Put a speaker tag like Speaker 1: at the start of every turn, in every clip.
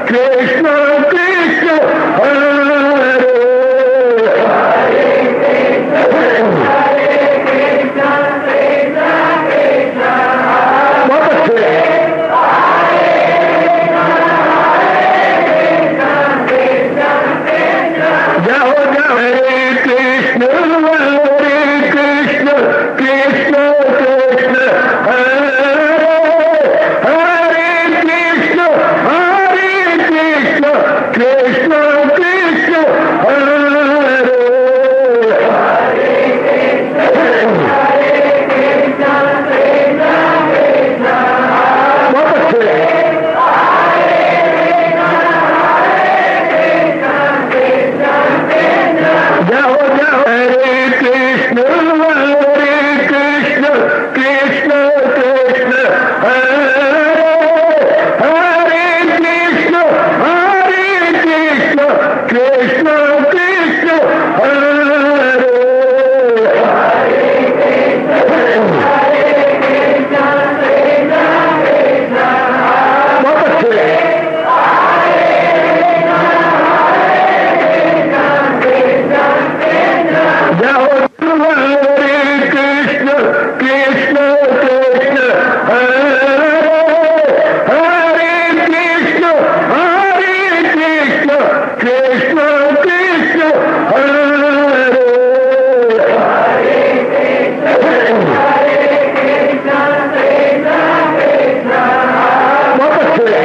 Speaker 1: कृष्ण कृष्ण हरे बहुत अच्छे जाओ जाओ हरे कृष्ण कृष्ण कृष्ण हरे हरे कृष्ण कृष्ण कृष्ण हरे बहुत अच्छे जाओ जाओ हरे कृष्ण कृष्ण कृष्ण हरे हरे कृष्ण कृष्ण कृष्ण हरे बहुत अच्छे जाओ हरे कृष्ण कृष्ण हरे हरे कृष्ण कृष्ण कृष्ण हरे बहुत अच्छे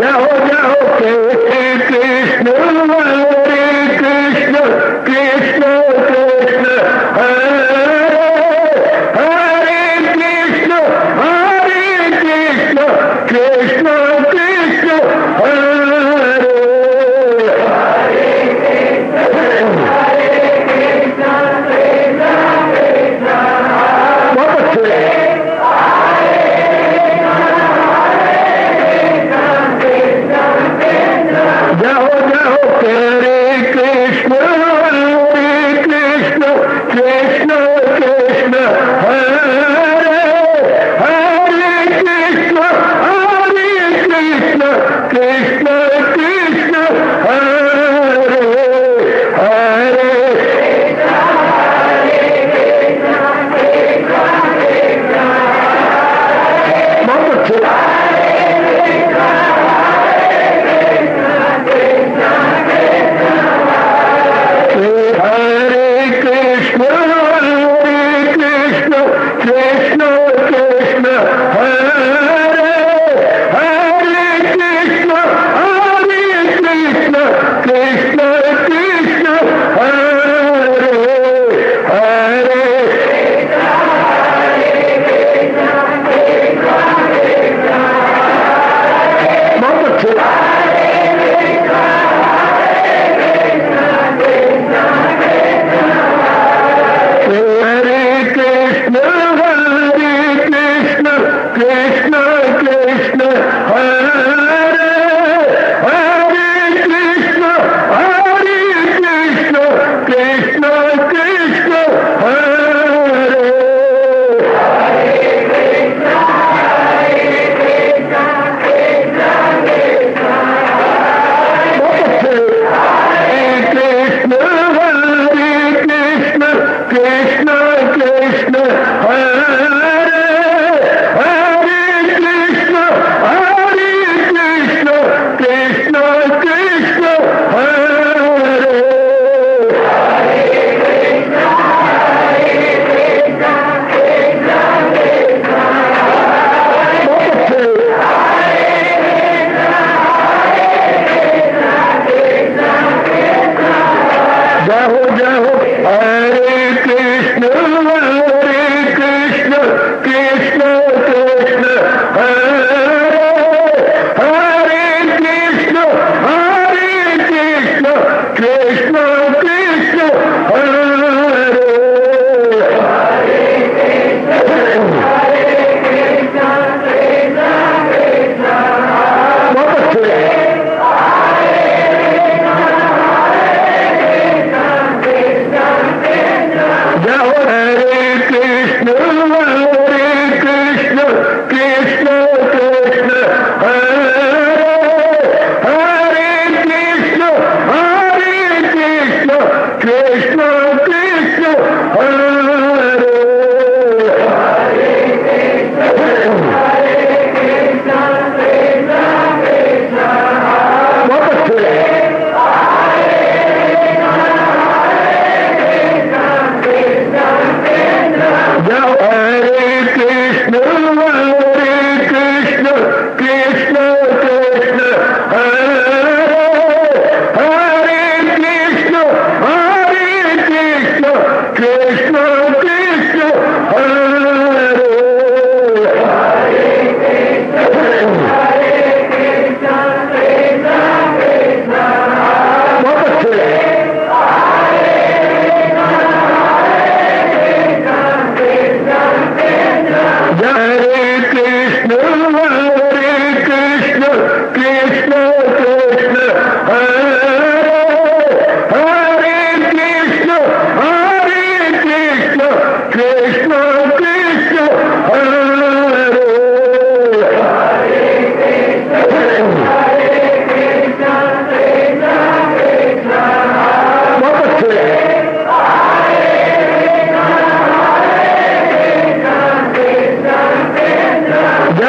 Speaker 1: जाओ जाओ हरे कृष्ण कृष्ण कृष्ण हरे हरे कृष्ण कृष्ण कृष्ण हरे बहुत अच्छे जाओ जाओ हरे कृष्ण कृष्ण हरे हरे कृष्ण कृष्ण हरे हरे बहुत अच्छे हरे कृष्ण कृष्ण हरे हरे कृष्ण कृष्ण हरे हरे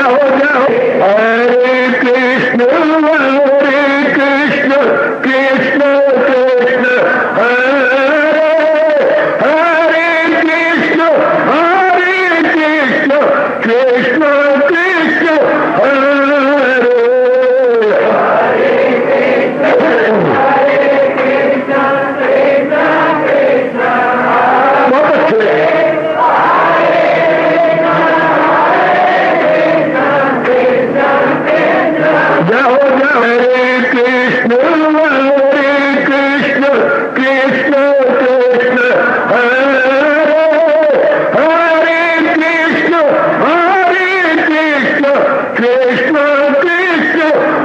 Speaker 1: जाओ जाओ हरे कृष्ण कृष्ण कृष्ण हरे हरे कृष्ण कृष्ण कृष्ण हरे बहुत अच्छे जाओ जाओ हरे कृष्ण कृष्ण कृष्ण हरे हरे कृष्ण कृष्ण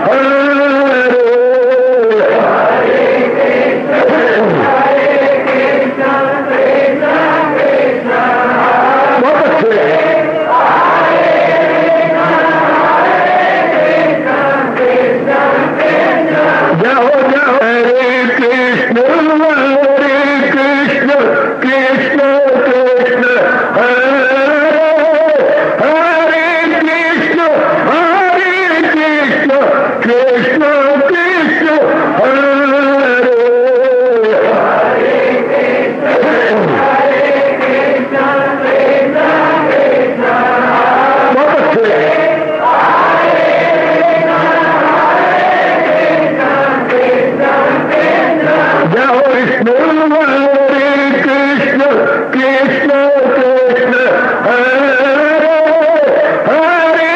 Speaker 1: हरे बहुत अच्छे जाओ जाओ हरे कृष्ण कृष्ण कृष्ण हरे हरे कृष्ण कृष्ण हरे बहुत अच्छे जाओ विष्णु हरे कृष्ण कृष्ण हरे हरे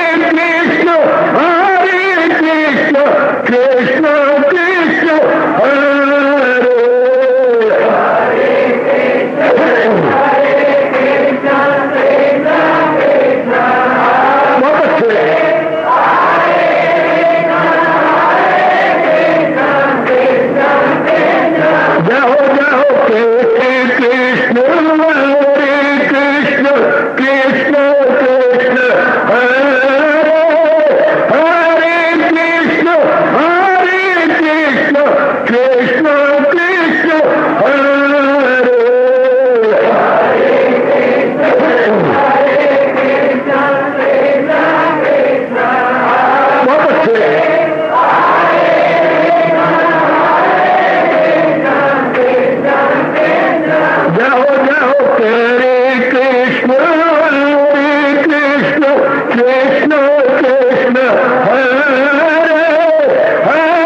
Speaker 1: कृष्ण कृष्ण हरे बहुत अच्छे जाओ जाओ कृष्ण कृष्ण कृष्ण हरे हरे कृष्ण कृष्ण हरे बहुत अच्छे जाओ जाओ हरे कृष्ण कृष्ण हरे हरे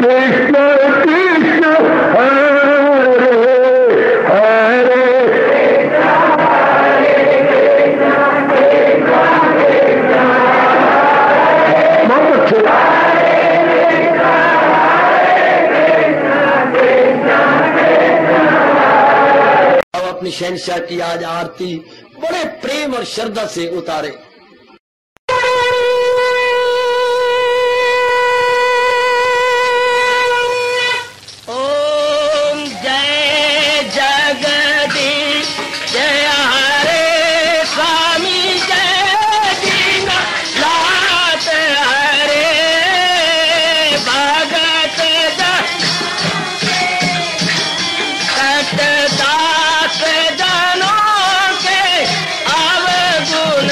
Speaker 1: कृष्ण कृष्ण हरे हरे बहुत अच्छे
Speaker 2: अपनी शहनशाह की आज आरती बड़े प्रेम और श्रद्धा से उतारे। ओम जय जगदीश जय हरे स्वामी जय दीनानाथ हरे भगत दास जनों के अवगुण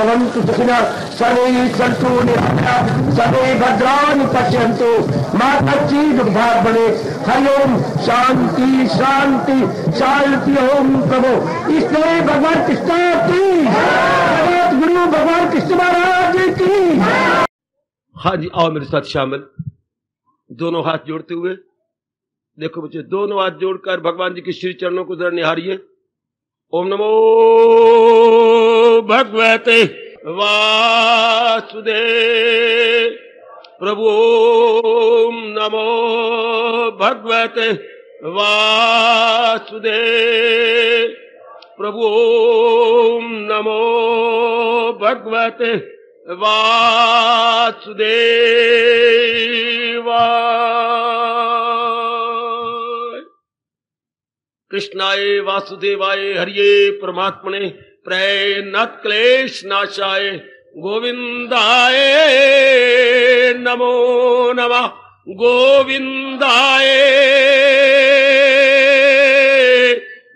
Speaker 1: भवन्तु सुखिनः सर्वे सन्तु निरामयाः सर्वे भद्राणि पश्यन्तु मा कश्चित् दुःखात् भवेत्। हरि ओम शांति शांति शांति। ओम प्रभु इसलिए भगवान कृष्ण की गुरु भगवान कृष्ण महाराज की।
Speaker 3: हाँ जी, आओ मेरे साथ शामिल, दोनों हाथ जोड़ते हुए। देखो बच्चे, दोनों हाथ जोड़कर भगवान जी के श्री चरणों को जरा निहारिए। ओम नमो भगवते वासुदेव प्रभु। ओम नमो भगवते वासुदेव प्रभु। ओम नमो भगवते वासुदेवाय। कृष्णाय वासुदेवाय हरिये परमात्मने प्रेरणात् क्लेश नाशाय गोविंदाय नमो नमः। गोविंदाय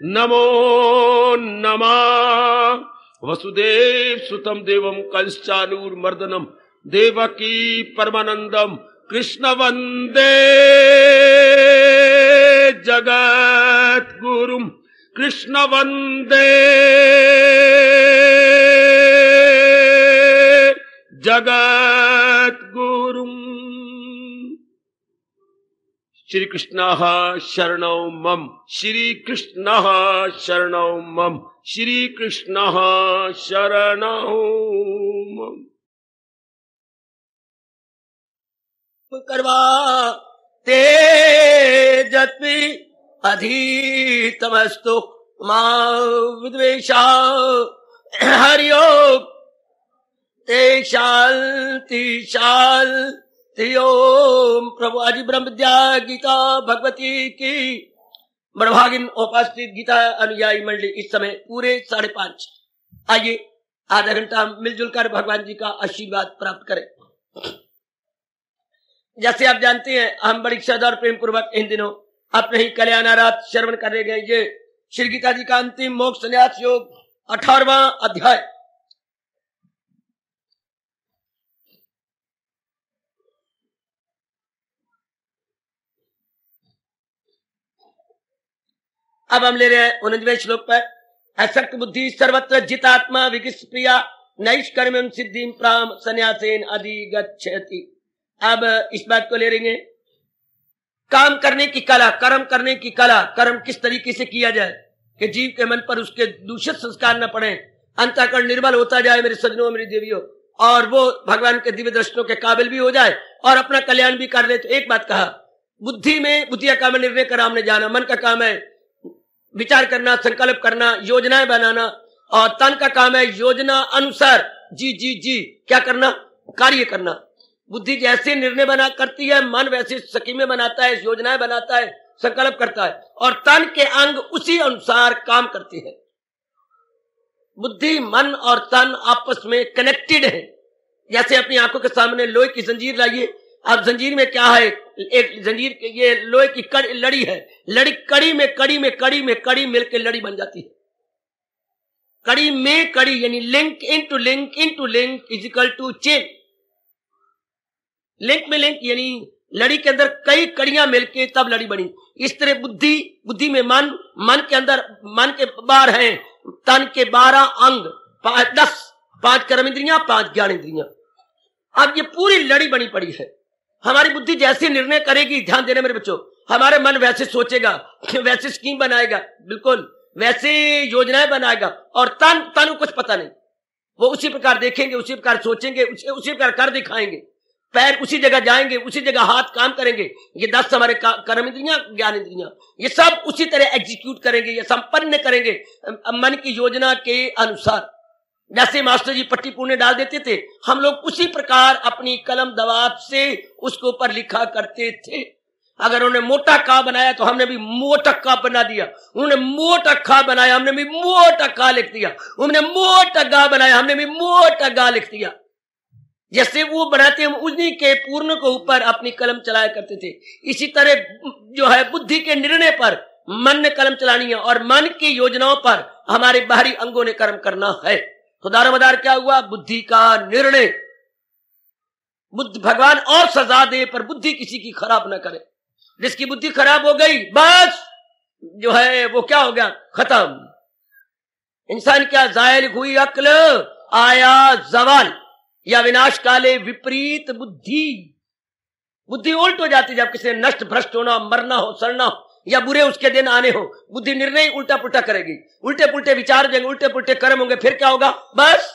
Speaker 3: नमो नमः। वसुदेव सुतम देवम कंसचानूरमर्दनम देवकी परमानंदम कृष्ण वंदे जगत गुरुम। कृष्ण वंदे जगत गुरुम। श्री कृष्णः शरणौ मम। श्री कृष्णः शरणौ मम। श्री कृष्णः शरणौ मम।
Speaker 2: करवा तेजस्वी अधीतमस्तु मा विद्वेषा। हरि ओम ते शांति शांति। ओम प्रभु। आज ब्रह्म विद्या गीता भगवती की बड़भागिन उपस्थित गीता अनुयायी मंडली इस समय पूरे 5:30। आइए आधा घंटा मिलजुल कर भगवान जी का आशीर्वाद प्राप्त करें। जैसे आप जानते हैं, हम बड़ी श्रद्धा और प्रेम पूर्वक इन दिनों अपने ही कल्याणारात श्रवण कर गए ये श्री गीता जी का अंतिम मोक्ष संन्यास योग 18वां अध्याय। अब हम ले रहे हैं 19वें श्लोक पर। असक्त बुद्धि सर्वत्र जितात्मा विकिस प्रिया नैष्कर्म्यं सिद्धिं प्राम संन्यासेन अधिगच्छति। अब इस बात को ले रहे हैं, काम करने की कला, कर्म करने की कला, कर्म किस तरीके से किया जाए कि जीव के मन पर उसके दूषित संस्कार न पड़े, अंतःकरण निर्मल होता जाए मेरे सज्जनों मेरी देवियों, और वो भगवान के दिव्य दर्शनों के काबिल भी हो जाए और अपना कल्याण भी कर ले। तो एक बात कहा, बुद्धि में, बुद्धि का काम है निर्णय का राम ने जाना, मन का काम है विचार करना, संकल्प करना, योजनाएं बनाना, और तन का काम है योजना अनुसार जी जी जी क्या करना, कार्य करना। बुद्धि जैसे निर्णय बना करती है, मन वैसे स्कीमें बनाता है, योजनाएं बनाता है, संकल्प करता है, और तन के अंग उसी अनुसार काम करते हैं। बुद्धि, मन और तन आपस में कनेक्टेड है। जैसे अपनी आंखों के सामने लोहे की जंजीर लाइए, अब जंजीर में क्या है, एक जंजीर, ये लोहे की लड़ी है, लड़ी कड़ी में कड़ी में कड़ी में कड़ी मिलकर लड़ी बन जाती है। कड़ी में कड़ी यानी link into link into link is equal to chain. Link में लिंक यानी लड़ी के अंदर कई कड़ियां मिलके तब लड़ी बनी। इस तरह बुद्धि, बुद्धि में मन, मन के अंदर, मन के बाहर हैं तन के 12 अंग, 10, 5 कर्म इंद्रियां, 5 ज्ञान इंद्रियां। अब ये पूरी लड़ी बनी पड़ी है। हमारी बुद्धि जैसे निर्णय करेगी, ध्यान देना मेरे बच्चों, हमारे मन वैसे सोचेगा, वैसे स्कीम बनाएगा, बिल्कुल वैसे योजनाएं बनाएगा, और तन को कुछ पता नहीं, वो उसी प्रकार देखेंगे, उसी प्रकार सोचेंगे, उसी प्रकार कर दिखाएंगे, पैर उसी जगह जाएंगे, उसी जगह हाथ काम करेंगे। ये 10 हमारे कर्म इंद्रियां, ज्ञान इंद्रियां, ये सब उसी तरह एग्जीक्यूट करेंगे, ये संपन्न करेंगे मन की योजना के अनुसार। जैसे मास्टर जी पट्टी पूर्ण डाल देते थे, हम लोग उसी प्रकार अपनी कलम दवात से उसके ऊपर लिखा करते थे। अगर उन्होंने मोटा का बनाया तो हमने भी मोटा का बना दिया, उन्होंने मोटा खा बनाया हमने भी मोटा का लिख दिया, उन्होंने मोटा गा बनाया हमने भी मोटा गा लिख दिया। जैसे वो बनाते हम उन्हीं के पूर्ण को ऊपर अपनी कलम चलाया करते थे। इसी तरह जो है बुद्धि के निर्णय पर मन ने कलम चलानी है, और मन की योजनाओं पर हमारे बाहरी अंगों ने कर्म करना है। तो दारोमदार क्या हुआ? बुद्धि का निर्णय। बुद्ध भगवान और सजा दे पर बुद्धि किसी की खराब ना करे। जिसकी बुद्धि खराब हो गई बस जो है वो क्या हो गया? खत्म। इंसान क्या? जायल हुई अक्ल आया जवाल, या विनाश काले विपरीत बुद्धि। बुद्धि उल्ट हो जाती जब किसी ने नष्ट भ्रष्ट होना, मरना हो, सड़ना हो, या बुरे उसके दिन आने हो। बुद्धि निर्णय उल्टा पुल्टा करेगी, उल्टे पुल्टे विचार देंगे, उल्टे पुल्टे कर्म होंगे। फिर क्या होगा? बस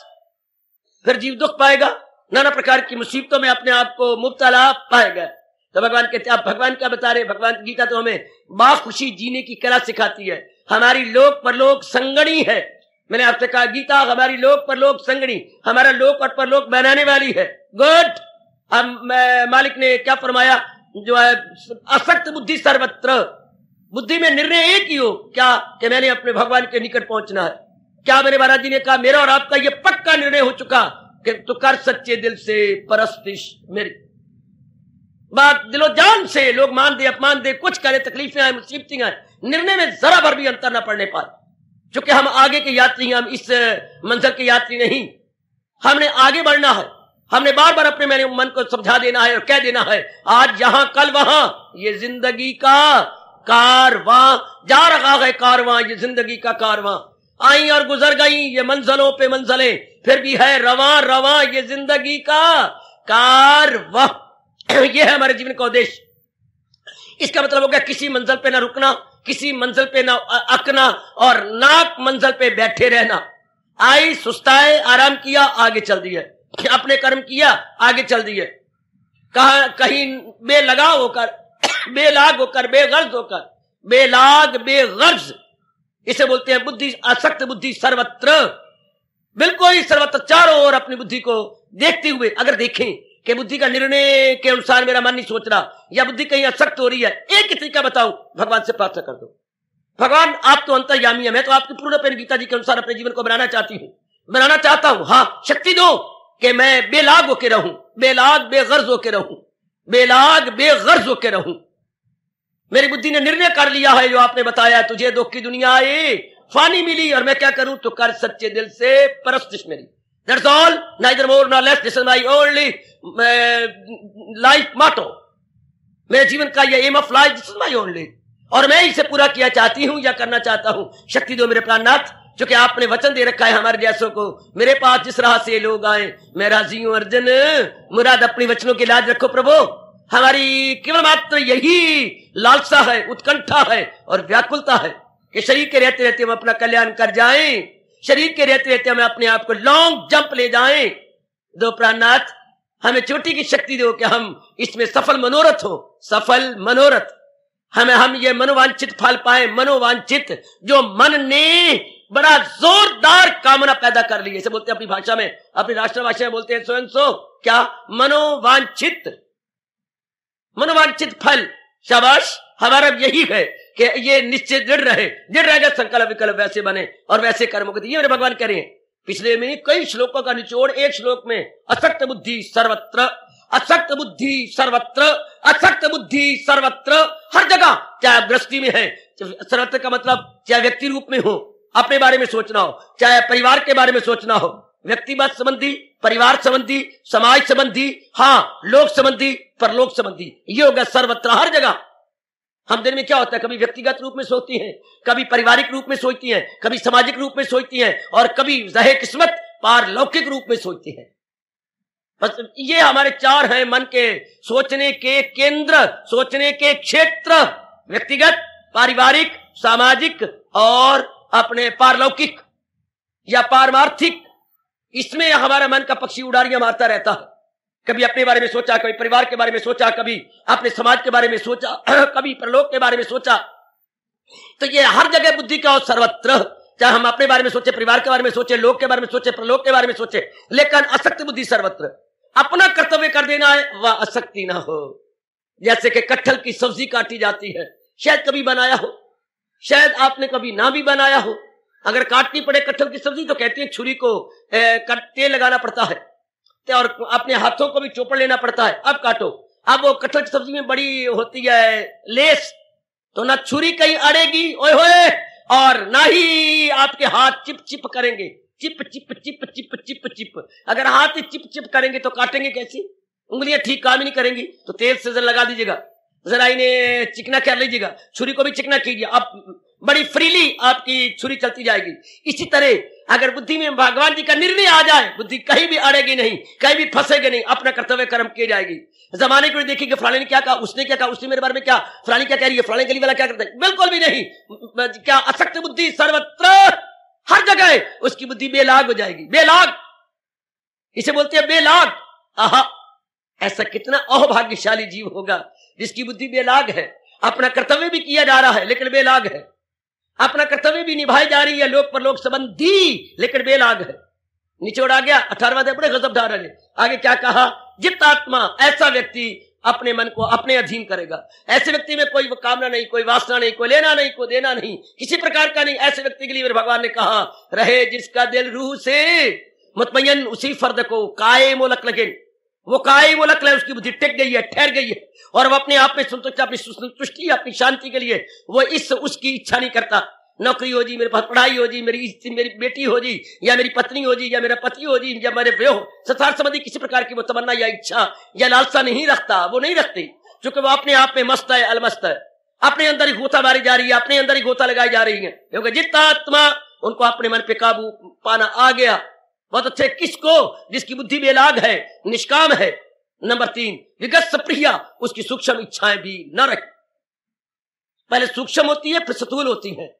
Speaker 2: फिर जीव दुख पाएगा, नाना प्रकार की मुसीबतों में अपने आप को मुब्तला पाएगा। तो भगवान कहते, आप भगवान क्या बता रहे? भगवान की गीता तो हमें बाखुशी जीने की कला सिखाती है। हमारी लोक परलोक संगणी है। मैंने आपसे कहा गीता हमारी लोक परलोक संगणी, हमारा लोक और परलोक बनाने वाली है। गुड। अब मालिक ने क्या फरमाया? जो है असक्त बुद्धि सर्वत्र। बुद्धि में निर्णय एक ही हो क्या? कि मैंने अपने भगवान के निकट पहुंचना है। क्या मेरे महाराज जी ने कहा? मेरा और आपका ये पक्का निर्णय हो चुका कि तू कर सच्चे दिल से परस्तिश मेरी बात। दिलो जान से लोग मान दे अपमान दे, कुछ करे, तकलीफें आए, मुसीबतें आए, निर्णय में जरा भर भी अंतर ना पड़ने पाए। चूंकि हम आगे के यात्री हैं, हम इस मंजिल के यात्री नहीं। हमने आगे बढ़ना है। हमने बार बार अपने मेरे मन को समझा देना है और कह देना है आज यहां कल वहां। ये जिंदगी का कारवां जा रहा है, कारवां, ये जिंदगी का कारवां। आई और गुजर गई ये मंजिलों पे मंजिलें, फिर भी है रवां रवां ये जिंदगी का कारवां। ये है हमारे जीवन का उद्देश्य। इसका मतलब हो गया किसी मंजिल पे ना रुकना, किसी मंजिल पे ना अकना, और नाक मंजिल पे बैठे रहना। आई सुस्ताए, आराम किया, आगे चल दिए, अपने कर्म किया, आगे चल दिए। कहीं बेलगाव होकर, बेलाग होकर, बेगर्ज होकर, बेलाग बेगर्ज, इसे बोलते हैं बुद्धि, असक्त बुद्धि सर्वत्र। बिल्कुल ही सर्वत्र चारों ओर अपनी बुद्धि को देखते हुए अगर देखें कि बुद्धि का निर्णय के अनुसार मेरा मन नहीं सोच रहा, या बुद्धि कहीं असक्त हो रही है, एक ही तरीका बताऊं, भगवान से प्रार्थना कर दो। भगवान आप तो अंतर्यामी है, मैं तो आपकी पूर्ण गीता जी के अनुसार अपने जीवन को बनाना चाहती हूं, बनाना चाहता हूं। हाँ, शक्ति दो कि मैं बेलाग होके रहूं, बेलाग बेगर्ज होके रहूं, बेलाग बेगर्ज होके रहूं। मेरी बुद्धि ने निर्णय कर लिया है जो आपने बताया, तुझे दुख की दुनिया आई फानी मिली और मैं क्या करूं? तो कर सच्चे दिल से परस्तिश मेरी। That's all, neither more nor less. This is my only life motto. मेरे जीवन का ये aim of life, this is my only, और मैं इसे पूरा किया चाहती हूं या करना चाहता हूं। शक्ति दो मेरे प्राणनाथ, क्योंकि आपने वचन दे रखा है हमारे जैसों को, मेरे पास जिस राह से लोग आए मैं राजी हूं अर्जुन, मुराद अपनी वचनों की लाज रखो प्रभु। हमारी केवल मात्र यही लालसा है, उत्कंठा है और व्याकुलता है कि शरीर के रहते रहते हम अपना कल्याण कर जाएं, शरीर के रहते रहते हमें अपने आप को लॉन्ग जंप ले जाएं। दो प्राणनाथ हमें चोटी की शक्ति दो कि हम इसमें सफल मनोरथ हो, सफल मनोरथ। हम ये मनोवांछित फल पाए, मनोवांछित जो मन ने बड़ा जोरदार कामना पैदा कर ली, इसे बोलते हैं अपनी भाषा में, अपनी राष्ट्रभाषा में बोलते हैं स्वयं सो क्या? मनोवांछित, मनोवांछित फल। शाबाश, हमारा यही है कि ये निश्चित दृढ़ रहे, दृढ़ रहेगा, संकल्प विकल्प वैसे बने और वैसे कर्मों को। ये मेरे भगवान कह रहे हैं। पिछले में कई श्लोकों का निचोड़ एक श्लोक में, असक्त बुद्धि सर्वत्र, असक्त बुद्धि सर्वत्र, असक्त बुद्धि सर्वत्र, हर जगह, चाहे आप गृहस्थी में है, सर्वत्र का मतलब चाहे व्यक्ति रूप में हो, अपने बारे में सोचना हो, चाहे परिवार के बारे में सोचना हो, व्यक्तिगत संबंधी, परिवार संबंधी, समाज संबंधी, हाँ लोक संबंधी, परलोक संबंधी, ये होगा सर्वत्र, हर जगह। हम दिन में क्या होता है, कभी व्यक्तिगत रूप में सोचती हैं, कभी पारिवारिक रूप में सोचती हैं, कभी सामाजिक रूप में सोचती हैं, और कभी ज़ाहिर किस्मत पारलौकिक रूप में सोचती हैं। बस ये हमारे चार हैं मन के सोचने के केंद्र, सोचने के क्षेत्र, व्यक्तिगत, पारिवारिक, सामाजिक और अपने पारलौकिक या पारमार्थिक। इसमें हमारा मन का पक्षी उड़ारियां मारता रहता है। कभी अपने बारे में सोचा, कभी परिवार के बारे में सोचा, कभी अपने समाज के बारे में सोचा, कभी परलोक के बारे में सोचा। तो ये हर जगह बुद्धि का और सर्वत्र, चाहे हम अपने बारे में सोचे, परिवार के बारे में सोचे, लोक के बारे में सोचे, परलोक के बारे में सोचे, लेकिन असक्त बुद्धि सर्वत्र। अपना कर्तव्य कर देना है, वह असक्ति ना हो। जैसे कि कटहल की सब्जी काटी जाती है, शायद कभी बनाया हो, शायद आपने कभी ना भी बनाया हो। अगर काटनी पड़े कटहल की सब्जी तो कहते हैं छुरी को तेल लगाना पड़ता है और अपने हाथों को भी चोपड़ लेना पड़ता है, अब काटो। अब वो कटहल की सब्जी में बड़ी होती है लेस, तो ना छुरी कहीं अड़ेगी ओए होए, और ना ही आपके हाथ चिप चिप करेंगे, chip chip chip chip chip chip. अगर हाथ ही चिप चिप करेंगे तो काटेंगे कैसी? उंगलियां ठीक काम ही नहीं करेंगी। तो तेल से जरा लगा दीजिएगा, जरा इन्हें चिकना कर लीजिएगा, छुरी को भी चिकना कीजिए, आप बड़ी फ्रीली आपकी छुरी चलती जाएगी। इसी तरह अगर बुद्धि में भगवान जी का निर्णय आ जाए, बुद्धि कहीं भी अड़ेगी नहीं, कहीं भी फंसेगी नहीं, अपना कर्तव्य कर्म किए जाएगी। जमाने को देखिए फलाने ने क्या कहा, उसने क्या कहा, उसने मेरे बारे में क्या, फलानी क्या कह रही है, फलाने गली वाला क्या करता है, बिल्कुल भी नहीं। क्या अशक्त बुद्धि सर्वत्र हर जगह उसकी बुद्धि बेलाग हो जाएगी, बेलाग, इसे बोलते हैं बेलाग। आहा, ऐसा कितना अभाग्यशाली जीव होगा जिसकी बुद्धि बेलाग है। अपना कर्तव्य भी किया जा रहा है लेकिन बेलाग है, अपना कर्तव्य भी निभाई जा रही है, लोक परलोक संबंधी, लेकिन बेलाग है। निचोड़ आ गया 18वां अध्याय, बड़े गजब धारा है। आगे क्या कहा, जित आत्मा, ऐसा व्यक्ति अपने मन को अपने अधीन करेगा। ऐसे व्यक्ति में कोई कामना नहीं, कोई वासना नहीं, कोई लेना नहीं, कोई देना नहीं, किसी प्रकार का नहीं। ऐसे व्यक्ति के लिए मेरे भगवान ने कहा, रहे जिसका दिल रूह से मुतमय्यन, उसी फर्द को काये मोलक लगे। वो काये मोलक है, उसकी बुद्धि टिक गई है, ठहर गई है, और वो अपने आप में संतुष्ट, अपनी संतुष्टि, अपनी शांति के लिए वो इस उसकी इच्छा नहीं करता। नौकरी हो जी, मेरे पास पढ़ाई हो जी, मेरी बेटी हो जी, या मेरी पत्नी हो जी, या मेरा पति हो जी, या मेरे विवाह संसार संबंधी किसी प्रकार की वो तमन्ना या इच्छा या लालसा नहीं रखता, वो नहीं रखती, क्योंकि वो अपने आप में मस्त है, अलमस्त है। अपने अंदर ही गोता मारी जा रही है, अपने अंदर ही गोता लगाई जा रही है, क्योंकि जितना आत्मा उनको अपने मन पे काबू पाना आ गया। बहुत अच्छे, किसको? जिसकी बुद्धि बेलाग है, निष्काम है। नंबर 3, विगत सप्रिया, उसकी सूक्ष्म इच्छाएं भी न रखे। पहले सूक्ष्म होती है, फिर स्थूल होती है।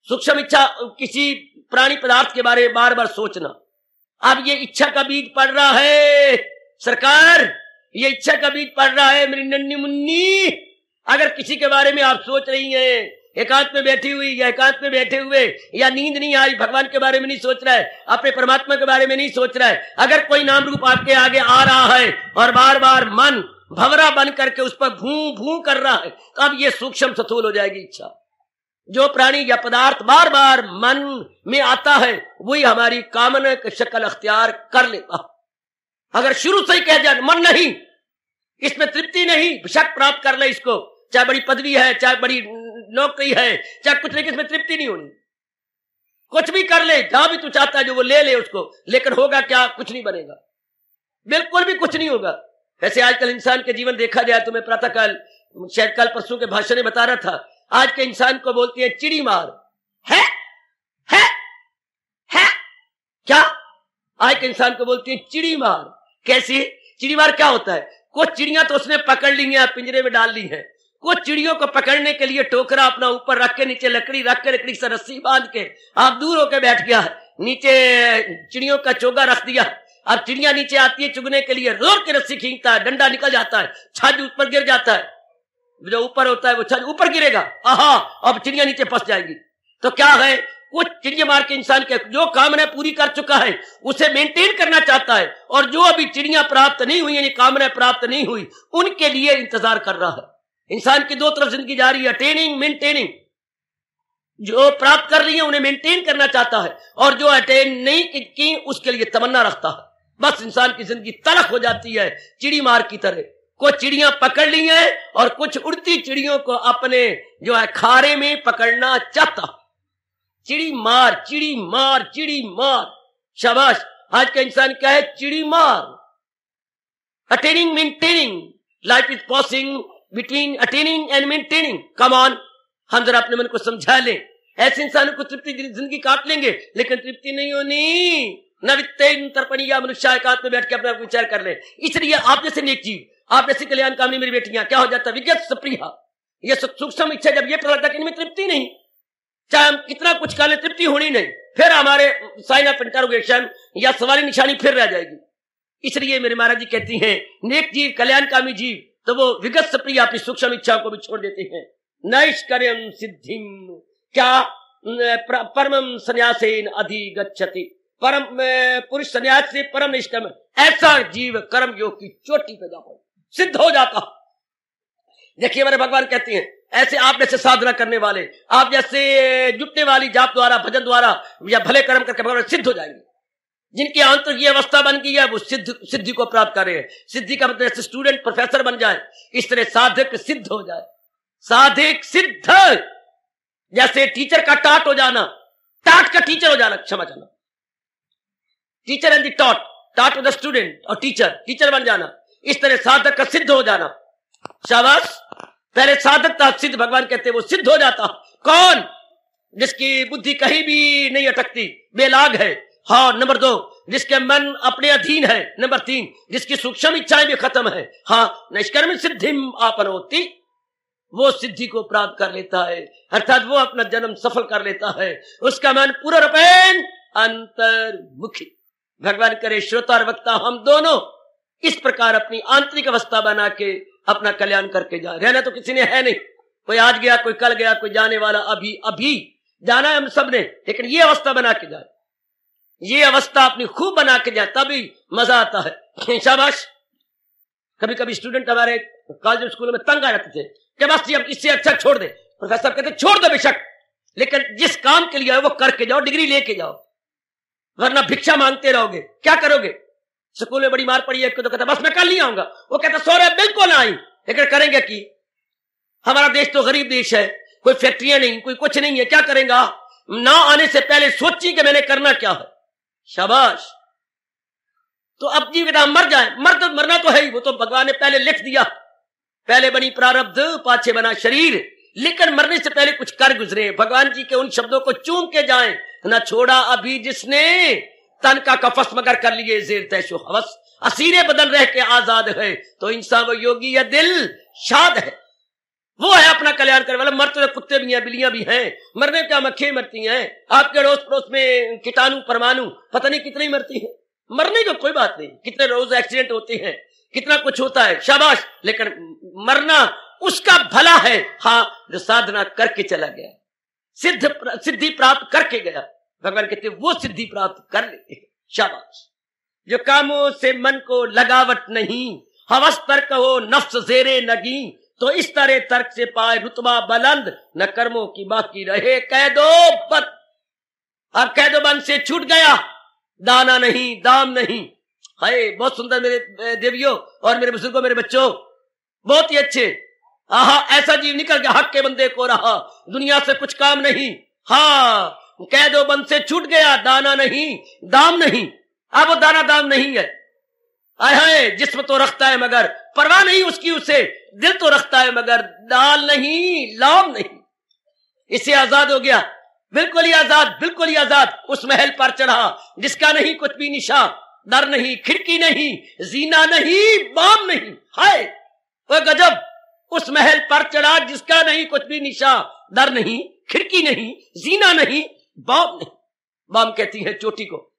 Speaker 2: सूक्ष्म इच्छा किसी प्राणी पदार्थ के बारे में बार बार सोचना। अब ये इच्छा का बीज पड़ रहा है सरकार, ये इच्छा का बीज पड़ रहा है मेरी नन्नी मुन्नी। अगर किसी के बारे में आप सोच रही हैं, एकांत में बैठी हुई या एकांत में बैठे हुए, या नींद नहीं आई, भगवान के बारे में नहीं सोच रहा है, अपने परमात्मा के बारे में नहीं सोच रहा है, अगर कोई नाम रूप आपके आगे आ रहा है और बार बार मन भंवरा बन करके उस पर भू भू कर रहा है, तो अब ये सूक्ष्म स्थूल हो जाएगी इच्छा। जो प्राणी या पदार्थ बार बार मन में आता है वही हमारी कामना की शक्ल अख्तियार कर लेता है। अगर शुरू से ही कह जाए मन नहीं, इसमें तृप्ति नहीं, शक प्राप्त कर ले इसको, चाहे बड़ी पदवी है, चाहे बड़ी नौकरी है, चाहे कुछ, लेकिन इसमें तृप्ति नहीं होनी। कुछ भी कर ले, जहां भी तू चाहता है जो वो ले ले उसको, लेकिन होगा क्या? कुछ नहीं बनेगा, बिल्कुल भी कुछ नहीं होगा। वैसे आजकल इंसान के जीवन देखा जाए तो मैं प्रातःकाल शायद कल परसों के भाषण में बता रहा था, आज के इंसान को बोलती है चिड़ी मार। है क्या? आज के इंसान को बोलती है चिड़ी मार। कैसी चिड़ी मार? क्या होता है? कुछ चिड़ियां तो उसने पकड़ ली हैं, पिंजरे में डाल ली हैं। कुछ चिड़ियों को पकड़ने के लिए टोकरा अपना ऊपर रख के, नीचे लकड़ी रख के, लकड़ी से रस्सी बांध के आप दूर होकर बैठ गया है, नीचे चिड़ियों का चोगा रख दिया। अब चिड़िया नीचे आती है चुगने के लिए, जोर की रस्सी खींचता है, डंडा निकल जाता है, छाछ ऊपर गिर जाता है, जो ऊपर होता है वो छाछ ऊपर गिरेगा, आहा, अब चिड़िया नीचे फंस जाएगी। तो क्या है, कुछ चिड़िया मार के इंसान के जो कामना पूरी कर चुका है उसे मेंटेन करना चाहता है, और जो अभी चिड़िया प्राप्त नहीं हुई, यानी कामना प्राप्त नहीं हुई, उनके लिए इंतजार कर रहा है। इंसान की दो तरफ जिंदगी जा रही है, अटेनिंग, मेंटेनिंग। जो प्राप्त कर रही है उन्हें मेंटेन करना चाहता है, और जो अटेन नहीं की उसके लिए तमन्ना रखता है। बस इंसान की जिंदगी तलख हो जाती है चिड़ी मार की तरह। कुछ चिड़ियां पकड़ ली हैं और कुछ उड़ती चिड़ियों को अपने जो है खारे में पकड़ना चाहता। चिड़ी मार, चिड़ी मार, चिड़ी मार, शाबाश। आज का इंसान क्या है? चिड़ी मार। Attaining, maintaining, life is passing between attaining and maintaining. Come on, हम जरा अपने मन को समझा लें। ऐसे इंसानों को तृप्ति जिंदगी काट लेंगे, लेकिन तृप्ति नहीं होनी। न वित्तेन तर्पणीया, मनुष्य एकांत में बैठ के अपना विचार कर ले। इसलिए आप जैसे नेक जीव, आप जैसे कल्याण कामनी मेरी बेटियां, क्या हो जाता है? विज्ञत सप्रिया, ये सूक्ष्म इच्छा जब ये पता लगता है कि इनमें तृप्ति नहीं, चाहे हम कितना कुछ कर ले तृप्ति होनी नहीं, फिर हमारे साइन ऑफ इंटरोगेशन या सवाली निशानी फिर रह जाएगी। इसलिए मेरे महाराज जी कहती हैं, नेक जीव, कल्याणकामी जीव, तो वो विगत सप्रिय अपनी सूक्ष्म इच्छाओं को भी छोड़ देते हैं। नैष्कर्यं सिद्धिम, क्या? परमं संन्यासेन अधिगच्छति, परम पुरुष संन्यास से परम निष्कर्म, ऐसा जीव कर्म योग की चोटी पे जाता, सिद्ध हो जाता। देखिए मेरे भगवान कहते हैं, ऐसे आप जैसे साधना करने वाले, आप जैसे जुटने वाली जाप द्वारा, भजन द्वारा या भले कर्म करके भगवान सिद्ध हो जाएंगे। जिनकी आंतरिक ये अवस्था बन गई है वो सिद्धि को प्राप्त कर रहे हैं। सिद्धि का मतलब जैसे स्टूडेंट प्रोफेसर बन जाए, इस तरह साधक सिद्ध हो जाए। साधक सिद्ध, जैसे टीचर का टाट हो जाना, टाट का टीचर हो जाना, क्षमा चाहना, teacher and the taught to the student, और टीचर बन जाना, इस तरह साधक का सिद्ध हो जाना। शाबाश। पहले साधक था सिद्ध, भगवान कहते वो सिद्ध हो जाता। कौन? जिसकी बुद्धि कहीं भी नहीं अटकती, बेलाग है। हाँ। नंबर 2, जिसके मन अपने अधीन है। नंबर 3, जिसकी सूक्ष्म इच्छाएं भी खत्म है। हाँ। नैष्कर्म्य सिद्धिम आपनोति, वो सिद्धि को प्राप्त कर लेता है, अर्थात वो अपना जन्म सफल कर लेता है। उसका मन पूरा रूपेण अंतर्मुखी। भगवान करे श्रोता और वक्ता हम दोनों इस प्रकार अपनी आंतरिक अवस्था बना के अपना कल्याण करके जाए। रहना तो किसी ने है नहीं, कोई आज गया, कोई कल गया, कोई जाने वाला। अभी जाना है हम सब ने, लेकिन ये अवस्था बना के जाए, ये अवस्था अपनी खूब बना के जाए, तभी मजा आता है। शाबाश। कभी कभी स्टूडेंट हमारे कॉलेज स्कूल में तंग आ जाते थे कि बस जी अब इससे अच्छा छोड़ दे। प्रोफेसर कहते छोड़ दो बेशक, लेकिन जिस काम के लिए आए वो करके जाओ, डिग्री लेके जाओ, वरना भिक्षा मांगते रहोगे, क्या करोगे? स्कूल में बड़ी मार पड़ी है, तो कहता बस मैं कल नहीं आऊंगा, वो कहता सौरभ बिल्कुल आई, लेकिन करेंगे कि हमारा देश तो गरीब देश है, कोई फैक्ट्रियां नहीं, कोई कुछ नहीं है, क्या करेगा? ना आने से पहले सोची कि मैंने करना क्या है। शाबाश। तो अब जी बेटा मर जाए, मरना तो है ही, वो तो भगवान ने पहले लिख दिया, पहले बनी प्रारब्ध पाछे बना शरीर, लेकिन मरने से पहले कुछ कर गुजरे। भगवान जी के उन शब्दों को चूम के जाएं, न छोड़ा अभी जिसने तन का कफस मगर कर लिए जेर तैशो हवस, असीरे बदल रह के आजाद है, तो इंसान वो योगी या दिल शाद है, वो है अपना कल्याण करने वाला। मरते तो कुत्ते भी हैं, बिल्लियां भी हैं, मरने क्या मक्खियां मरती हैं, आपके अड़ोस पड़ोस में कीटाणु परमाणु पता नहीं कितनी मरती हैं, मरने को कोई बात नहीं, कितने रोज एक्सीडेंट होते हैं, कितना कुछ होता है, शाबाश। लेकिन मरना उसका भला है, हाँ, जो साधना करके चला गया, सिद्धि प्राप्त करके गया। भगवान कहते वो सिद्धि प्राप्त कर लेते हैं, शाबाश। जो कामों से मन को लगावट नहीं, हवस तर्क हो नफ्स जेरे नगी, तो इस तरह तर्क से पाए रुतबा बुलंद, न कर्मों की बाकी रहे कैदो बंद। अब कैदो बंद से छूट गया, दाना नहीं दाम नहीं। हाय बहुत सुंदर मेरे देवियों और मेरे बुजुर्गों, मेरे बच्चों, बहुत ही अच्छे। आहा ऐसा जीव निकल गया, हक के बंदे को रहा, दुनिया से कुछ काम नहीं। हाँ, कैदो बंद से छूट गया, दाना नहीं दाम नहीं। अब वो दाना दाम नहीं है। आए जिस्म तो रखता है मगर परवाह नहीं उसकी उसे, दिल तो रखता है मगर दाल नहीं लाम नहीं। इससे आजाद हो गया, बिल्कुल ही आजाद, बिल्कुल ही आजाद। उस महल पर चढ़ा जिसका नहीं कुछ भी निशा, दर नहीं खिड़की नहीं, जीना नहीं बाम नहीं। हाय वो गजब, उस महल पर चढ़ा जिसका नहीं कुछ भी निशा, दर नहीं खिड़की नहीं, जीना नहीं बाम नहीं। बाम कहती है चोटी को।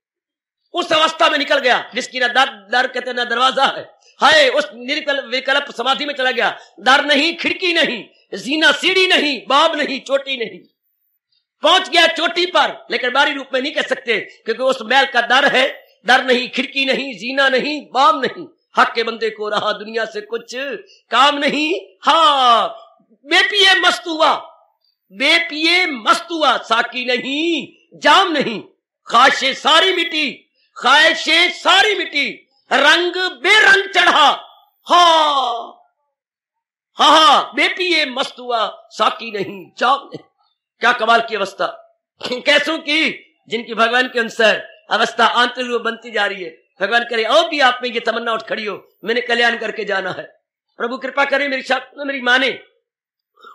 Speaker 2: उस अवस्था में निकल गया जिसकी ना दर कहते ना दरवाजा है। हाय उस विकल्प समाधि में चला गया, दर नहीं खिड़की नहीं, जीना सीढ़ी नहीं, बाब नहीं चोटी नहीं। पहुंच गया चोटी पर, लेकिन बारी रूप में नहीं कह सकते, क्योंकि उस महल का दर है, दर नहीं खिड़की नहीं, जीना नहीं बाब नहीं। हक के बंदे को रहा दुनिया से कुछ काम नहीं। हाँ बेपिए मस्त हुआ, बेपिए मस्त हुआ, साकी नहीं जाम नहीं, ख्वाहिशें सारी मिटी, ख्वाहिशें सारी मिटी, रंग बेरंग चढ़ा। हाँ हाँ बेपिए मस्त हुआ, साकी नहीं जाम नहीं। क्या कमाल की अवस्था, कैसों की, जिनकी भगवान के अनुसार अवस्था आंतरिक रूप बनती जा रही है। भगवान करे और भी आप में ये तमन्ना उठ खड़ी हो, मैंने कल्याण करके जाना है। प्रभु कृपा करे मेरी माँ ने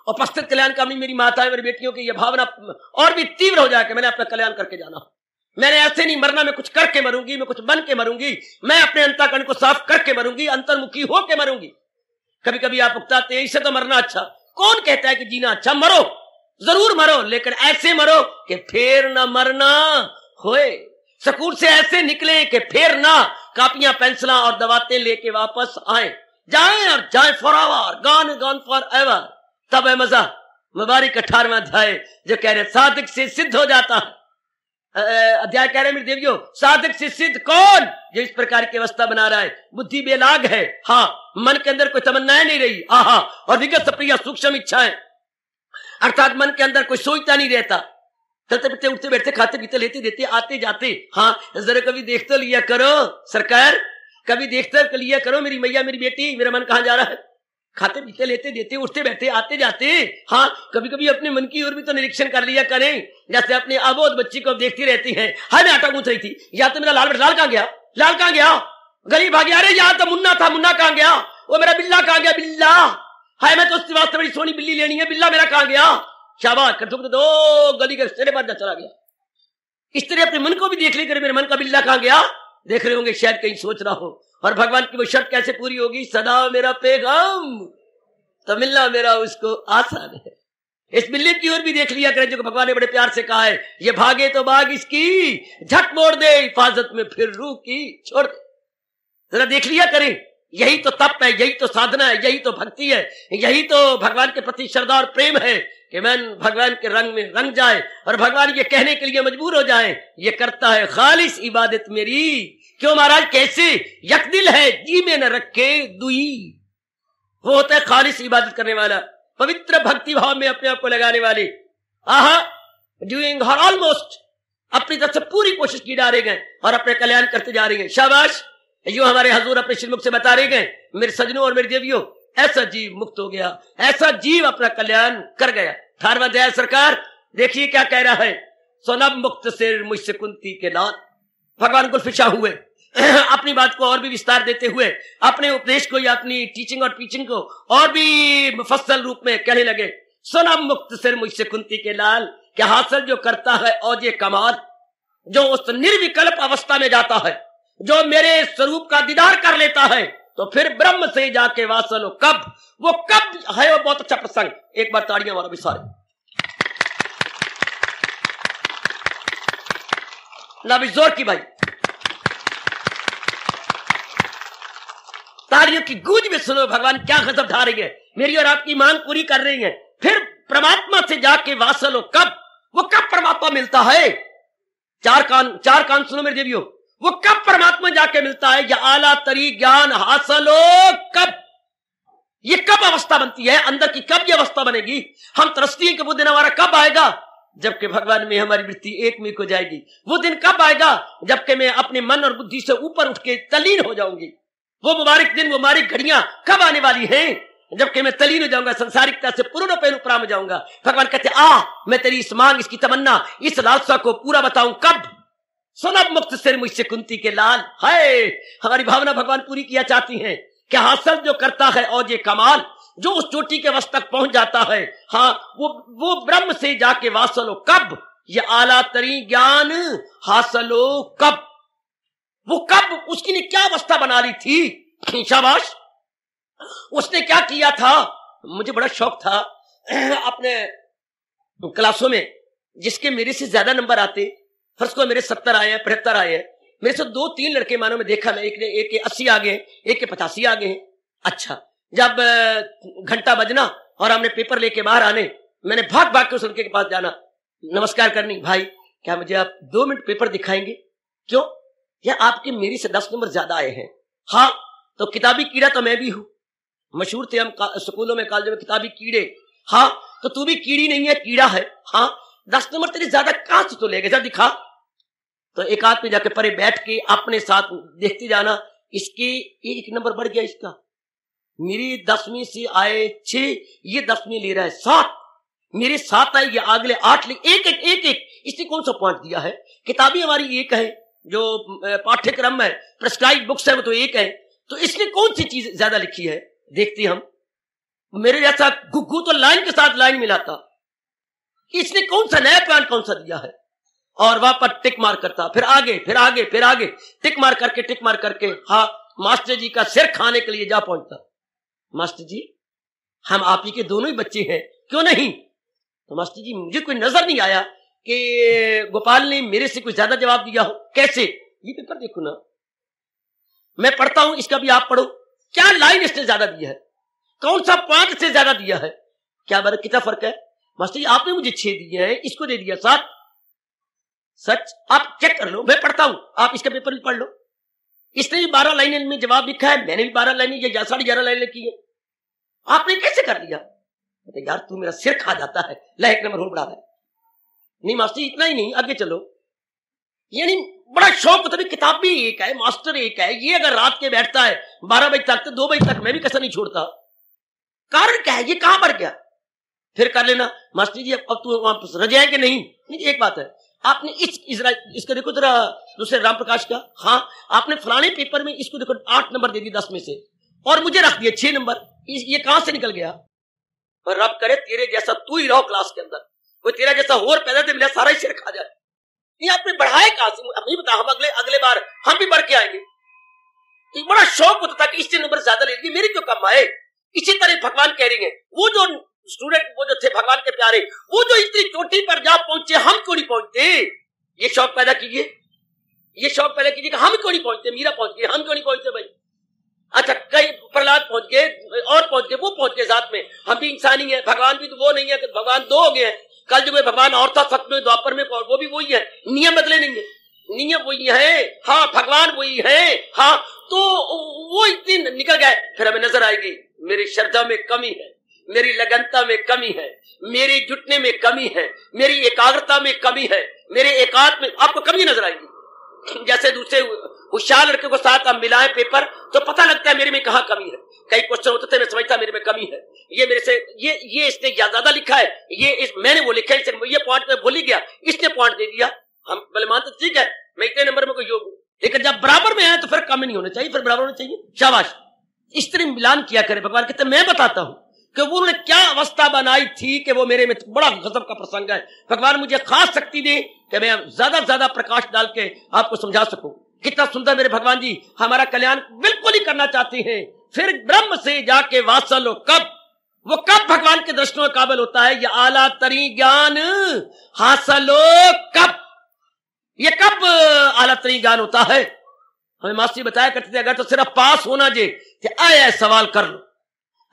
Speaker 2: उपस्थित कल्याण कामनी मेरी माता है, मेरी बेटियों की यह भावना और भी तीव्र हो जाए कि मैंने अपना कल्याण करके जाना। मैंने ऐसे नहीं मरना, मैं कुछ करके मरूंगी, मैं कुछ बन के मरूंगी, मैं अपने अंतःकरण को साफ करके मरूंगी, अंतर्मुखी होके मरूंगी। कभी कभी आप उकताते हैं इससे तो मरना अच्छा, कौन कहता है कि जीना अच्छा? मरो, जरूर मरो, लेकिन ऐसे मरो कि फिर ना मरना होए। स्कूल से ऐसे निकले कि फिर ना कापियां पेंसिलां और दवातें लेके वापस आए, जाएं और जाएं for ever, gone for ever. तब है मजा। मुबारक 18वां अध्याय जो कह रहे साधक से सिद्ध हो जाता है। अध्याय कह रहे मेरे देवियों, साधक से सिद्ध कौन? जो इस प्रकार की अवस्था बना रहा है, बुद्धि बेलाग है, हाँ, मन के अंदर कोई तमन्नाएं नहीं रही, आहा, और विगत प्रिया सूक्ष्म इच्छाएं, अर्थात मन के अंदर कोई सोचता नहीं रहता, चलते फिरते उठते बैठते खाते पीते लेते देते आते जाते। हाँ जरा कभी देख तो लिया करो सरकार, कभी देखते लिया करो मेरी मैया मेरी बेटी, मेरा मन कहाँ जा रहा है, खाते पीते लेते देते उठते बैठते आते जाते। हाँ, कभी कभी अपने मन की ओर भी तो निरीक्षण कर लिया करें। जैसे अपने अबोध बच्ची को देखती रहती हैं, हाय मैं आटा गूंथ रही थी, या तो मेरा लाल कहाँ गया, लाल कहाँ गया, गली भाग गया, अरे यहाँ तो मुन्ना था, मुन्ना कहाँ गया, वो मेरा बिल्ला कहाँ गया, बिल्ला, हाय मैं तो उसके वास्ते बड़ी सोनी बिल्ली लेनी है, बिल्ला मेरा कहाँ गया, शाबाश कर दो, गली के सिरे पर चला गया। इस तरह अपने मन को भी देख ले कर, मेरे मन का बिल्ला कहाँ गया, देख रहे होंगे शायद कहीं सोच रहा हो। और भगवान की वो शर्त कैसे पूरी होगी, सदा मेरा पैगाम तो मिलना मेरा उसको आसान है। इस बिल्ली की ओर भी देख लिया करें, जो भगवान ने बड़े प्यार से कहा है, ये भागे तो भाग इसकी, झट मोड़ दे हिफाजत में फिर रूह की छोड़ दे। जरा देख लिया करें, यही तो तप है, यही तो साधना है, यही तो भक्ति है, यही तो भगवान के प्रति श्रद्धा और प्रेम है कि मैं भगवान के रंग में रंग जाए और भगवान ये कहने के लिए मजबूर हो जाए, ये करता है खालिस इबादत मेरी। क्यों महाराज, कैसे, यक दिल है जी में न रखे दुई, वो होता है खालिस इबादत करने वाला, पवित्र भक्ति भाव में अपने आप को लगाने वाले। आहा, डूइंग हर ऑलमोस्ट, अपनी तरफ से पूरी कोशिश की जा रहे हैं और अपने कल्याण करते जा रहे हैं। शाबाश, यूं हमारे हजूर अपने श्रीमुख से बता रहे हैं, मेरे सजनों और मेरी देवियों, ऐसा जीव मुक्त हो गया, ऐसा जीव अपना कल्याण कर गया। 18वां अध्याय सरकार देखिए क्या कह रहा है, सोनब मुक्त सिर मुझसे कुंती के लाल। भगवान गुलफिशा हुए अपनी बात को और भी विस्तार देते हुए, अपने उपदेश को या अपनी टीचिंग और टीचिंग को और भी मुफस्सल रूप में कहने लगे, सोनब मुक्त सिर मुझसे कुंती के लाल, क्या हासिल जो करता है औजे कमाल, जो उस निर्विकल्प अवस्था में जाता है, जो मेरे स्वरूप का दीदार कर लेता है, तो फिर ब्रह्म से जाके वासल हो कब, वो कब है, वो बहुत अच्छा प्रसंग। एक बार ताड़ियां मारो भी सारे, ना भी जोर की भाई, ताड़ियों की गूंज में सुनो भगवान क्या गजब ढा रही है, मेरी और आपकी मांग पूरी कर रही है। फिर परमात्मा से जाके वासल हो कब, वो कब परमात्मा मिलता है, चार कान सुनो मेरे देवियों, वो कब परमात्मा जाके मिलता है, या आला तरी ज्ञान हासिल हो कब, ये कब अवस्था बनती है, अंदर की कब ये अवस्था बनेगी, हम तरसती हैं कि वो दिन हमारा कब आएगा, जबकि भगवान में हमारी वृत्ति एक में हो जाएगी। वो दिन कब आएगा, जबकि मैं अपने मन और बुद्धि से ऊपर उठ के तलीन हो जाऊंगी। वो मुबारक दिन, वो मुबारक घड़ियां कब आने वाली हैं, जबकि मैं तलीन हो जाऊंगा, संसारिकता से पूर्ण रूपेण उपराम हो जाऊंगा। भगवान कहते आ, मैं तेरी इस मांग, इसकी तमन्ना, इस लालसा को पूरा बताऊं कब, सोनब मुक्त सिर मुझसे कुंती के लाल। है हमारी भावना भगवान पूरी किया चाहती हैं, क्या हासिल जो करता है औजे कमाल, जो उस चोटी के वश तक पहुंच जाता है, हाँ वो ब्रह्म से जाके वासल हो कब, ये आला तरी ज्ञान हासिल हो कब, वो कब, उसकी ने क्या अवस्था बना ली थी। शाबाश, उसने क्या किया था। मुझे बड़ा शौक था अपने क्लासों में, जिसके मेरे से ज्यादा नंबर आते, फर्स्ट को मेरे 70 आए हैं, 75 आए हैं, मेरे से 2-3 लड़के मानो में देखा मैं, एक के 80 आ गए, एक के 85 आ गए। अच्छा, जब घंटा बजना और हमने पेपर लेके बाहर आने, मैंने भाग भाग के उस लड़के के पास जाना, नमस्कार करनी, भाई क्या मुझे आप 2 मिनट पेपर दिखाएंगे, क्यों, या आपके मेरे से 10 नंबर ज्यादा आए हैं। हाँ, तो किताबी कीड़ा तो मैं भी हूं, मशहूर थे हम स्कूलों में, कॉलेज में, किताबी कीड़े। हाँ, तो तू भी कीड़ी नहीं है, कीड़ा है। हाँ, 10 नंबर तेरे ज्यादा कहां से तो ले गए, दिखा। तो एक आदमी जाके परे बैठ के अपने साथ देखते जाना, इसके 1 नंबर बढ़ गया, इसका मेरी 10वीं से आए 6, ये 10वीं ले रहा है 7, मेरे 7 आए, ये अगले 8 ले, एक इसने कौन सा पॉइंट दिया है। किताबी हमारी एक है, जो पाठ्यक्रम है, प्रेस्क्राइब बुक्स है, वो तो एक है, तो इसने कौन सी चीज ज्यादा लिखी है, देखते हम। मेरे जैसा गुग्गू तो लाइन के साथ लाइन मिलाता, इसने कौन सा नया प्लान कौन सा दिया है, और वहां पर टिक मार करता, फिर आगे टिक मार करके हाँ मास्टर जी का सिर खाने के लिए जा पहुंचता। मास्टर जी, हम आप ही के दोनों ही बच्चे हैं, क्यों नहीं। तो मास्टर जी, मुझे कोई नजर नहीं आया कि गोपाल ने मेरे से कुछ ज्यादा जवाब दिया हो। कैसे, ये पेपर देखो ना, मैं पढ़ता हूं, इसका भी आप पढ़ो, क्या लाइन इसने ज्यादा दिया है, कौन सा पॉइंट से ज्यादा दिया है, क्या बात, कितना फर्क है। मास्टर जी, आपने मुझे 6 दिए हैं, इसको दे दिया 7। सच, आप चेक कर लो, मैं पढ़ता हूं, आप इसका पेपर भी पढ़ लो। इसने भी 12 लाइनें में जवाब लिखा है, मैंने भी 12 लाइनें या 11.5 लाइनें लिखी है, आपने कैसे कर लिया। तो यार तू मेरा सिर खा जाता है, ला 1 नंबर और बढ़ा है। नहीं मास्टर, इतना ही नहीं, आगे चलो। यानी बड़ा शौक, तभी किताब भी एक है, मास्टर एक है, ये अगर रात के बैठता है 12 बजे तक, तो 2 बजे तक मैं भी कसर नहीं छोड़ता। कारण क्या है, ये कहां मर गया, फिर कर लेना मास्टर जी अब तू वापस रह जाए कि नहीं। एक बात है, आपने इसको देखो जरा दूसरे राम प्रकाश का, हाँ आपने फलाने पेपर में इसको देखो 8 नंबर दे दिए 10 में से और मुझे रख दिए 6 नंबर, ये कहां से निकल गया। और रब करे तेरे जैसा तू ही रहो क्लास के अंदर, कोई तेरा जैसा और पैदा तो मिला सारा ही सिर खा जाए। ये आपने बढ़ाए कहां से, अब नहीं बता, हम अगले बार हम भी बढ़ के आएंगे। एक बड़ा शौक होता था कि इससे नंबर ज्यादा ले लिए, मेरी क्यों कम आए। इसी तरह भगवान कह रही है, वो जो स्टूडेंट वो जो थे भगवान के प्यारे, वो जो इतनी चोटी पर जा पहुंचे, हम क्यों नहीं पहुंचते। ये शौक पैदा कीजिए, ये शौक पैदा कीजिए कि हम क्यों नहीं पहुंचते, मीरा पहुंच गए, हम क्यों नहीं पहुंचते भाई। अच्छा कई प्रहलाद पहुंच गए और पहुंच गए, वो पहुंच गए साथ में, हम भी इंसानी है, भगवान भी तो वो नहीं है कि भगवान 2 हो गए हैं। कल जो भगवान और था, सत्य में द्वापर में वो भी वही है, नियम बदले नहीं है, नियम वही है, हाँ भगवान वही है, हाँ तो वो इतनी निकल गए। फिर हमें नजर आएगी मेरी श्रद्धा में कमी है, मेरी लगनता में कमी है, मेरी जुटने में कमी है, मेरी एकाग्रता में कमी है, मेरे एकांत में आपको कमी नजर आएगी। जैसे दूसरे होशियार लड़के को साथ आप मिलाएं पेपर तो पता लगता है मेरे में कहाँ कमी है। कई क्वेश्चन होते थे मैं समझता मेरे में कमी है, ये मेरे से ये इसने ज्यादा लिखा है, मैंने वो लिखा है, ये पॉइंट में भूल ही गया, इसने पॉइंट दे दिया। हम भले मानते ठीक है मैं इतने नंबर में कोई योग हूं, लेकिन जब बराबर में आए तो फिर कम नहीं होना चाहिए, फिर बराबर होना चाहिए। शाबाश, इस तरह मिलान किया करे। भगवान कहते मैं बताता हूं कि वो उन्होंने क्या अवस्था बनाई थी कि वो मेरे में बड़ा गजब का प्रसंग है। भगवान मुझे खास शक्ति दे कि मैं ज्यादा से ज्यादा प्रकाश डाल के आपको समझा सकूं। कितना सुंदर मेरे भगवान जी हमारा कल्याण बिल्कुल ही करना चाहते हैं। फिर ब्रह्म से जाके वात्सल हो, कब वो कब भगवान के दर्शनों के काबिल होता है, ये आला तरी ज्ञान हासिल हो कब, ये कब आला तरी ज्ञान होता है। हमें मास्टर बताया करते थे अगर तो सिर्फ पास होना जे आया सवाल कर लो,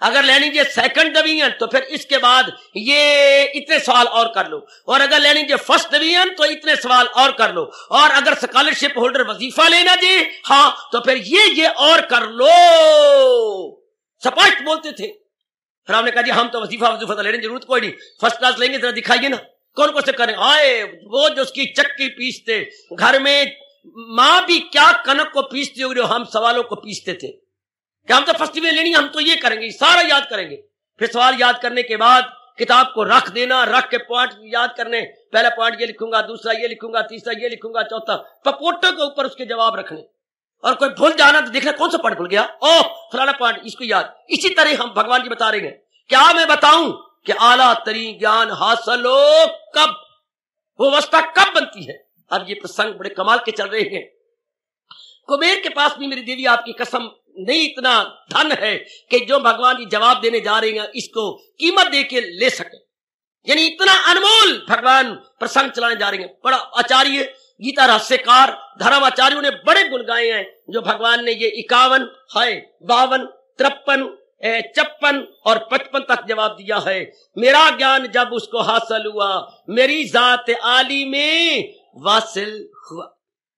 Speaker 2: अगर लेनी जे सेकंड डिवीजन तो फिर इसके बाद ये इतने सवाल और कर लो, और अगर लेनी जे फर्स्ट डिवीजन तो इतने सवाल और कर लो, और अगर स्कॉलरशिप होल्डर वजीफा लेना जी हाँ तो फिर ये और कर लो। स्पष्ट बोलते थे। फिर हमने कहा जी हम तो वजीफा तो लेने जरूरत कोई नहीं, फर्स्ट क्लास लेंगे जरा दिखाइए ना कौन कौन से करें। आए वो जो उसकी चक्की पीसते घर में, माँ भी क्या कनक को पीसती होगी, हम सवालों को पीसते थे कि हम तो फर्स्ट डिवीजन लेनी, हम तो ये करेंगे, सारा याद करेंगे। फिर सवाल याद करने के बाद किताब को रख देना, रख के पॉइंट याद करने, पहला पॉइंट ये लिखूंगा, दूसरा ये लिखूंगा, तीसरा ये लिखूंगा, चौथा पपोटो के ऊपर उसके जवाब रखने, और कोई भूल जाना तो देखना कौन सा पॉइंट भूल गया, ओह फलाना पॉइंट इसको याद। इसी तरह हम भगवान जी बता रहे हैं, क्या मैं बताऊं कि आला तरी ज्ञान हासिल हो कब, वो अवस्था कब बनती है। अब ये प्रसंग बड़े कमाल के चल रहे हैं। कुबेर के पास भी मेरी देवी आपकी कसम नहीं इतना धन है कि जो भगवान जी जवाब देने जा रहे हैं इसको कीमत दे के ले सके, यानी इतना अनमोल भगवान प्रसंग चलाने जा रहे हैं। बड़ा आचार्य गीता रहस्यकार धर्माचार्यों ने बड़े गुण गाए हैं जो भगवान ने ये 51 है 52 53 56 और 55 तक जवाब दिया है। मेरा ज्ञान जब उसको हासिल हुआ मेरी जात आली में वासिल हुआ,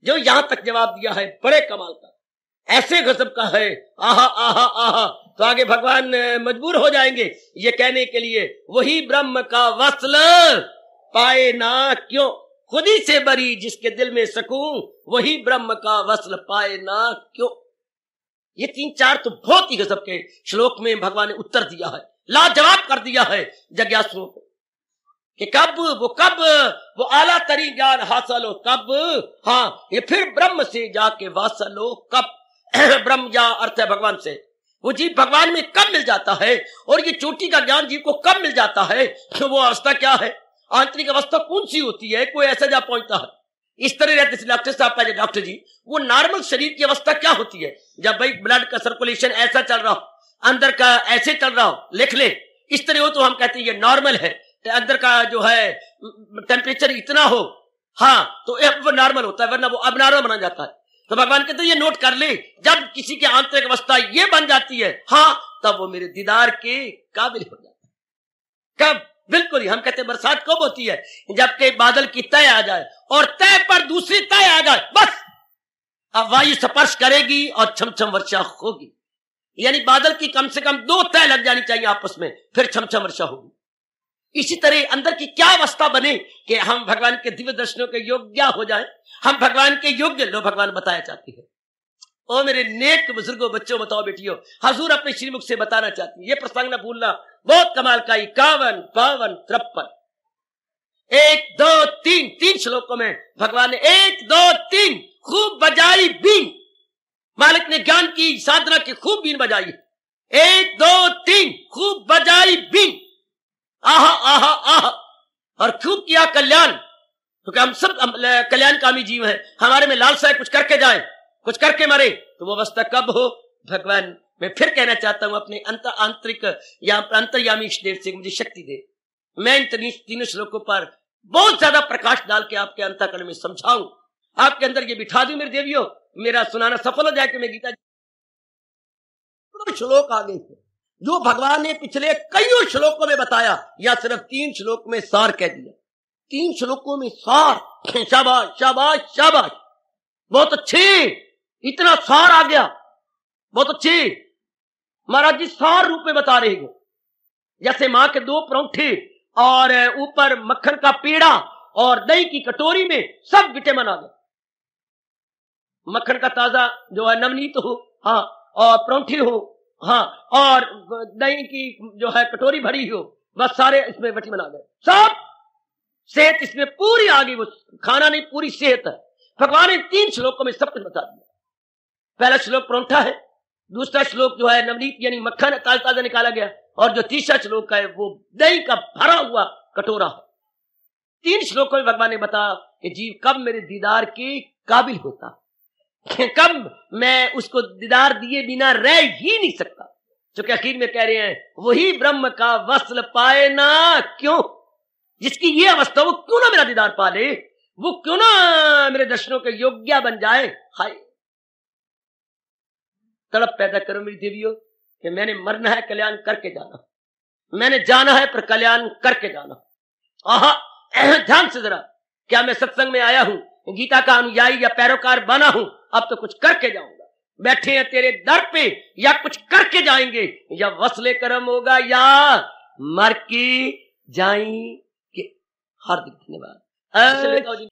Speaker 2: जो यहां तक जवाब दिया है बड़े कमाल का, ऐसे गजब का है। आहा आहा आहा, तो आगे भगवान मजबूर हो जाएंगे ये कहने के लिए वही ब्रह्म का वसल पाए ना क्यों, खुद ही से बरी जिसके दिल में सकूं वही ब्रह्म का वसल पाए ना क्यों। ये 3-4 तो बहुत ही गजब के श्लोक में भगवान ने उत्तर दिया है, लाजवाब कर दिया है जिज्ञासुओं को कि कब वो आला तरी ज्ञान हासिल हो कब, हाँ ये फिर ब्रह्म से जाके वासल हो कब। ब्रह्म या अर्थ है भगवान से, वो जीव भगवान में कब मिल जाता है, और ये चोटी का ज्ञान जीव को कब मिल जाता है, तो वो अवस्था क्या है, आंतरिक अवस्था कौन सी होती है, कोई ऐसा जा पहुंचता है। इस तरह रहते डॉक्टर साहब पहले डॉक्टर जी वो नॉर्मल शरीर की अवस्था क्या होती है, जब भाई ब्लड का सर्कुलेशन ऐसा चल रहा हो, अंदर का ऐसे चल रहा हो, लिख ले इस तरह हो तो हम कहते हैं ये नॉर्मल है, अंदर का जो है टेम्परेचर इतना हो हाँ तो वो नॉर्मल होता है, वरना वो अबनॉर्मल बना जाता है। तो भगवान कहते हैं ये नोट कर ले, जब किसी की आंतरिक अवस्था ये बन जाती है हाँ तब वो मेरे दीदार के काबिल हो जाता है। कब, बिल्कुल ही हम कहते हैं बरसात कब होती है, जबकि बादल की तय आ जाए और तय पर दूसरी तय आ जाए, बस अब वायु स्पर्श करेगी और छमछम वर्षा होगी, यानी बादल की कम से कम 2 तय लग जानी चाहिए आपस में, फिर छमछम वर्षा होगी। इसी तरह अंदर की क्या अवस्था बने कि हम भगवान के दिव्य दर्शनों के योग्य हो जाएं, हम भगवान के योग्य लो, भगवान बताया चाहती है ओ मेरे नेक बुजुर्गों, बच्चों, बताओ बेटियों, हजूर अपने श्रीमुख से बताना चाहती हैं, ये प्रसंग न भूलना, बहुत कमाल का। 51, 52, 53, 1, 2, 3, 3 श्लोकों में भगवान ने 1, 2, 3 खूब बजाई बीन। मालिक ने ज्ञान की साधना की खूब बीन बजाई। 1, 2, 3 खूब बजाई बीन, आहा आहा आहा, और खूब किया कल्याण, क्योंकि हम सब कल्याणकामी जीव हैं। हमारे में लालसा है कुछ करके जाए, कुछ करके मरे, तो वो अवस्था कब हो? भगवान, मैं फिर कहना चाहता हूं, अपने आंतरिक या अंतर्यामी इष्टदेव से मुझे शक्ति दे, मैं इन तीनों श्लोकों पर बहुत ज्यादा प्रकाश डाल के आपके अंतःकरण में समझाऊं, आपके अंदर ये बिठा दूं मेरे देवियों, मेरा सुनाना सफल हो जाए कि मैं गीता श्लोक आगे थे जो भगवान ने पिछले कईयों श्लोकों में बताया, या सिर्फ 3 श्लोक में सार कह दिया। 3 श्लोकों में सार, शाबाश शाबाश शाबाश, बहुत अच्छे, इतना सार आ गया, बहुत अच्छे। महाराज जी सार रूप में बता रहे हैं, जैसे मां के 2 परौंठे और ऊपर मक्खन का पेड़ा और दही की कटोरी में सब विटामिन आ गए। मक्खन का ताजा जो है नवनीत हो, हाँ, और परौंठे हो, हाँ, और दही की जो है कटोरी भरी हो, बस सारे इसमें विटामिन आ गए, सब सेहत इसमें पूरी आ गई। वो खाना नहीं, पूरी सेहत है। भगवान ने 3 श्लोकों में सब कुछ बता दिया। पहला श्लोक परौंठा है, दूसरा श्लोक जो है नवनीत यानी मक्खन ताजा ताजा निकाला गया, और जो तीसरा श्लोक है वो दही का भरा हुआ कटोरा है। 3 श्लोकों में भगवान ने बताया कि जीव कब मेरे दीदार के काबिल होता, कब मैं उसको दीदार दिए बिना रह ही नहीं सकता। क्योंकि आखिर में कह रहे हैं, वही ब्रह्म का वस्ल पाए ना क्यों, जिसकी ये अवस्था, वो क्यों ना मेरा दीदार पा ले, वो क्यों ना मेरे दर्शनों के योग्य बन जाए। हाय, तड़प पैदा करो मेरी देवियों कि मैंने मरना है, कल्याण करके जाना, मैंने जाना है पर कल्याण करके जाना। आहा, ध्यान से जरा, क्या मैं सत्संग में आया हूं, गीता का अनुयायी या पैरोकार बना हूं, अब तो कुछ करके जाऊंगा। बैठे हैं तेरे दर पे, या कुछ करके जाएंगे, या वसले कर्म होगा या मर के जाएंगे। हार्दिक धन्यवाद।